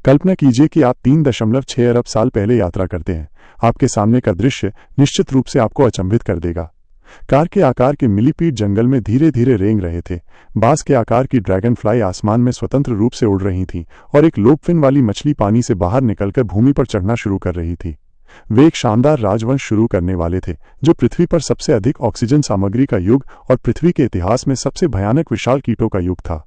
कल्पना कीजिए कि आप 3.6 अरब साल पहले यात्रा करते हैं। आपके सामने का दृश्य निश्चित रूप से आपको अचंभित कर देगा। कार के आकार के मिलीपीट जंगल में धीरे धीरे रेंग रहे थे। बांस के आकार की ड्रैगन फ्लाई आसमान में स्वतंत्र रूप से उड़ रही थीं और एक लोबफिन वाली मछली पानी से बाहर निकलकर भूमि पर चढ़ना शुरू कर रही थी। वे एक शानदार राजवंश शुरू करने वाले थे, जो पृथ्वी पर सबसे अधिक ऑक्सीजन सामग्री का युग और पृथ्वी के इतिहास में सबसे भयानक विशाल कीटों का युग था।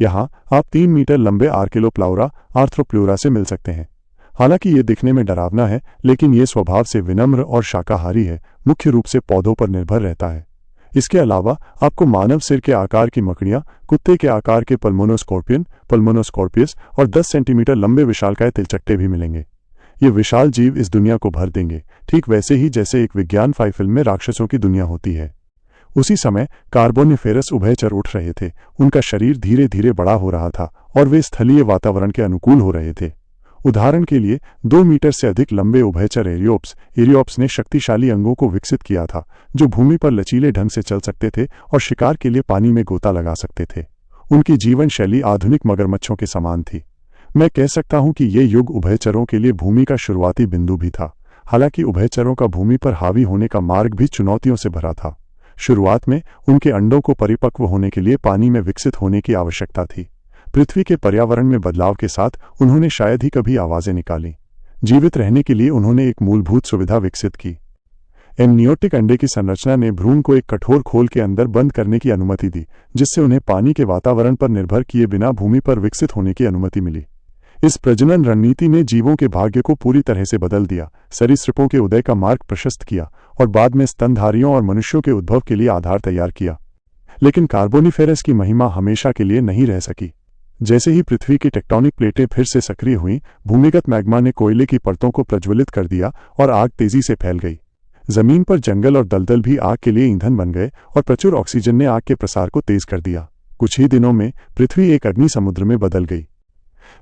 यहाँ आप 3 मीटर लंबे आर्किलोप्लाउरा आर्थ्रोप्लूरा से मिल सकते हैं। हालांकि ये दिखने में डरावना है, लेकिन ये स्वभाव से विनम्र और शाकाहारी है, मुख्य रूप से पौधों पर निर्भर रहता है। इसके अलावा आपको मानव सिर के आकार की मकड़ियाँ, कुत्ते के आकार के पल्मोनोस्कॉर्पियस और 10 सेंटीमीटर लंबे विशालकाय तिलचट्टे भी मिलेंगे। ये विशाल जीव इस दुनिया को भर देंगे, ठीक वैसे ही जैसे एक विज्ञान फिल्म में राक्षसों की दुनिया होती है। उसी समय कार्बोनिफेरस उभयचर उठ रहे थे। उनका शरीर धीरे धीरे बड़ा हो रहा था और वे स्थलीय वातावरण के अनुकूल हो रहे थे। उदाहरण के लिए 2 मीटर से अधिक लंबे उभयचर एरियोप्स ने शक्तिशाली अंगों को विकसित किया था, जो भूमि पर लचीले ढंग से चल सकते थे और शिकार के लिए पानी में गोता लगा सकते थे। उनकी जीवन शैली आधुनिक मगरमच्छों के समान थी। मैं कह सकता हूं कि ये युग उभयचरों के लिए भूमि का शुरुआती बिंदु भी था। हालांकि उभयचरों का भूमि पर हावी होने का मार्ग भी चुनौतियों से भरा था। शुरुआत में उनके अंडों को परिपक्व होने के लिए पानी में विकसित होने की आवश्यकता थी। पृथ्वी के पर्यावरण में बदलाव के साथ उन्होंने शायद ही कभी आवाजें निकाली। जीवित रहने के लिए उन्होंने एक मूलभूत सुविधा विकसित की। एमनियोटिक अंडे की संरचना ने भ्रूण को एक कठोर खोल के अंदर बंद करने की अनुमति दी, जिससे उन्हें पानी के वातावरण पर निर्भर किए बिना भूमि पर विकसित होने की अनुमति मिली। इस प्रजनन रणनीति ने जीवों के भाग्य को पूरी तरह से बदल दिया, सरीसृपों के उदय का मार्ग प्रशस्त किया और बाद में स्तनधारियों और मनुष्यों के उद्भव के लिए आधार तैयार किया। लेकिन कार्बोनिफेरस की महिमा हमेशा के लिए नहीं रह सकी। जैसे ही पृथ्वी की टेक्टोनिक प्लेटें फिर से सक्रिय हुईं, भूमिगत मैग्मा ने कोयले की परतों को प्रज्वलित कर दिया और आग तेजी से फैल गई। जमीन पर जंगल और दलदल भी आग के लिए ईंधन बन गए और प्रचुर ऑक्सीजन ने आग के प्रसार को तेज कर दिया। कुछ ही दिनों में पृथ्वी एक अग्नि समुद्र में बदल गई।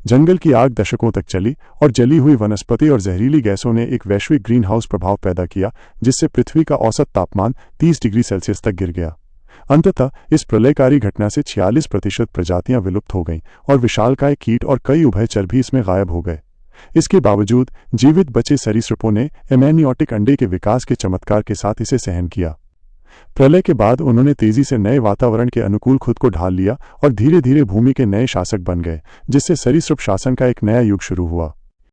जंगल की आग दशकों तक चली और जली हुई वनस्पति और जहरीली गैसों ने एक वैश्विक ग्रीन हाउस प्रभाव पैदा किया, जिससे पृथ्वी का औसत तापमान 30 डिग्री सेल्सियस तक गिर गया। अंततः इस प्रलयकारी घटना से 46% प्रजातियां विलुप्त हो गईं और विशालकाय कीट और कई उभयचर भी इसमें गायब हो गए। इसके बावजूद जीवित बचे सरीसृपों ने एमेनियोटिक अंडे के विकास के चमत्कार के साथ इसे सहन किया। प्रलय के बाद उन्होंने तेजी से नए वातावरण के अनुकूल खुद को ढाल लिया और धीरे धीरे भूमि के नए शासक बन गए, जिससे सरीसृप शासन का एक नया युग शुरू हुआ।